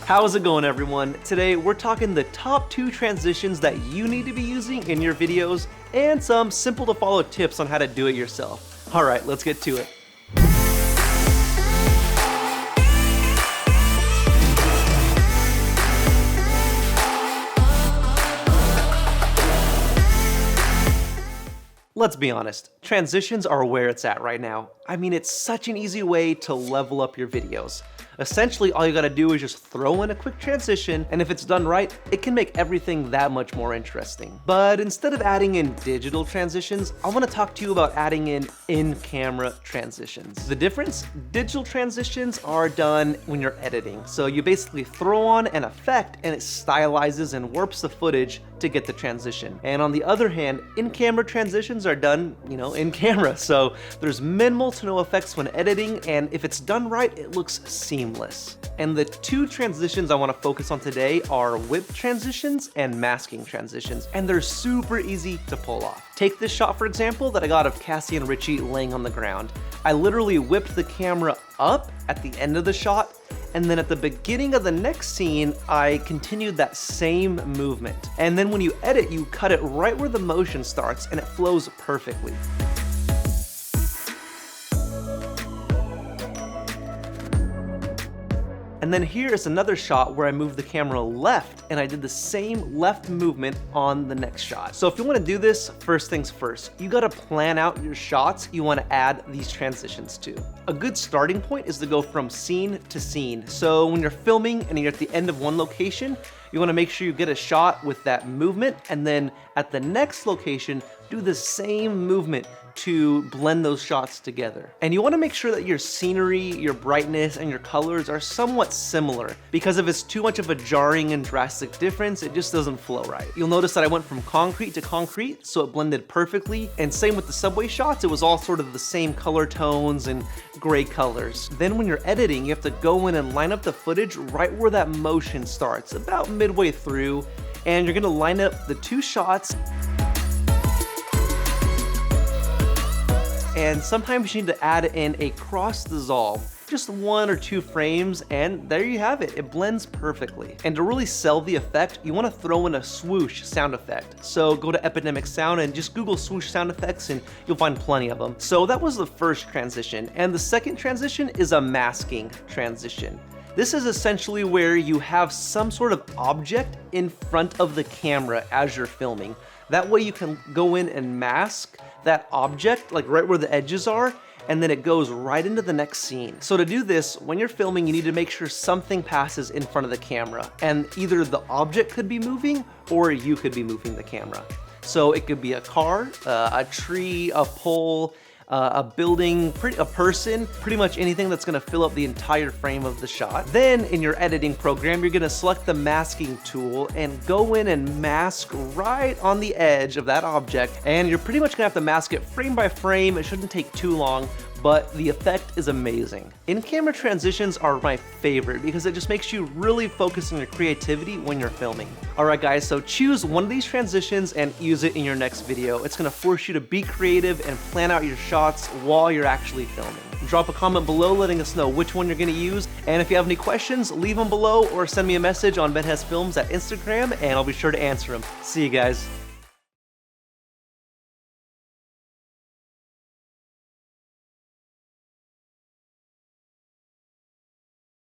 How's it going, everyone? Today we're talking the top 2 transitions that you need to be using in your videos and some simple to follow tips on how to do it yourself. Alright, let's get to it. Let's be honest, transitions are where it's at right now. I mean, it's such an easy way to level up your videos. Essentially, all you gotta do is just throw in a quick transition, and if it's done right, it can make everything that much more interesting. But instead of adding in digital transitions, I wanna talk to you about adding in camera transitions. The difference? Digital transitions are done when you're editing. So you basically throw on an effect and it stylizes and warps the footage to get the transition. And on the other hand, in-camera transitions are done, in camera. So there's minimal to no effects when editing, and if it's done right, it looks seamless. And the 2 transitions I want to focus on today are whip transitions and masking transitions, and they're super easy to pull off. Take this shot, for example, that I got of Cassie and Richie laying on the ground. I literally whipped the camera up at the end of the shot, and then at the beginning of the next scene, I continued that same movement. And then when you edit, you cut it right where the motion starts, and it flows perfectly. And then here is another shot where I moved the camera left and I did the same left movement on the next shot. So if you want to do this, first things first, you got to plan out your shots you want to add these transitions to. A good starting point is to go from scene to scene. So when you're filming and you're at the end of one location, you want to make sure you get a shot with that movement, and then at the next location, do the same movement to blend those shots together. And you want to make sure that your scenery, your brightness, and your colors are somewhat similar, because if it's too much of a jarring and drastic difference, it just doesn't flow right. You'll notice that I went from concrete to concrete, so it blended perfectly, and same with the subway shots, it was all sort of the same color tones and gray colors. Then when you're editing, you have to go in and line up the footage right where that motion starts, about midway through, and you're gonna line up the 2 shots. And sometimes you need to add in a cross dissolve, just 1 or 2 frames, and there you have it. It blends perfectly. And to really sell the effect, you want to throw in a swoosh sound effect. So go to Epidemic sound and just Google swoosh sound effects and you'll find plenty of them. So that was the first transition. And the second transition is a masking transition. This is essentially where you have some sort of object in front of the camera as you're filming. That way you can go in and mask that object, like right where the edges are, and then it goes right into the next scene. So to do this, when you're filming, you need to make sure something passes in front of the camera, and either the object could be moving or you could be moving the camera. So it could be a car, a tree, a pole, a building, a person, pretty much anything that's gonna fill up the entire frame of the shot. Then in your editing program, you're gonna select the masking tool and go in and mask right on the edge of that object. And you're pretty much gonna have to mask it frame by frame. It shouldn't take too long, but the effect is amazing. In-camera transitions are my favorite because it just makes you really focus on your creativity when you're filming. Alright guys, so choose one of these transitions and use it in your next video. It's gonna force you to be creative and plan out your shots while you're actually filming. Drop a comment below letting us know which one you're gonna use, and if you have any questions, leave them below or send me a message on Ben Hess Films at Instagram and I'll be sure to answer them. See you guys.